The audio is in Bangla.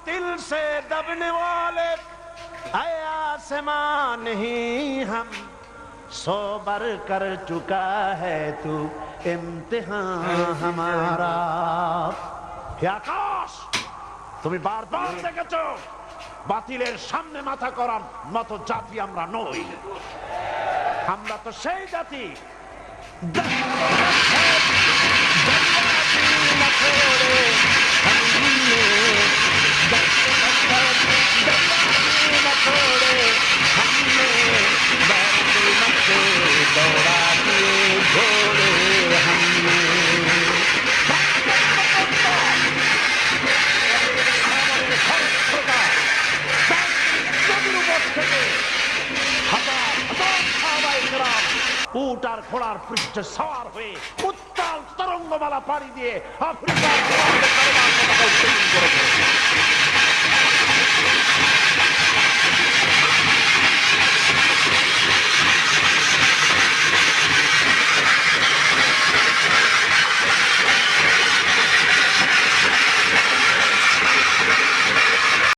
बातिल से दबने वाले ऐ आसमां नहीं हम सो बर कर चुका है तू इम्तिहान हमारा। হে আকাশ, তুমি বারবার দেখেছো বাতিলের সামনে মাথা করার মতো জাতি আমরা নই। আমরা তো সেই জাতি উট আর ঘোড়ার পৃষ্ঠে সওয়ার হয়ে উত্তাল তরঙ্গমালা পাড়ি দিয়ে আফ্রিকার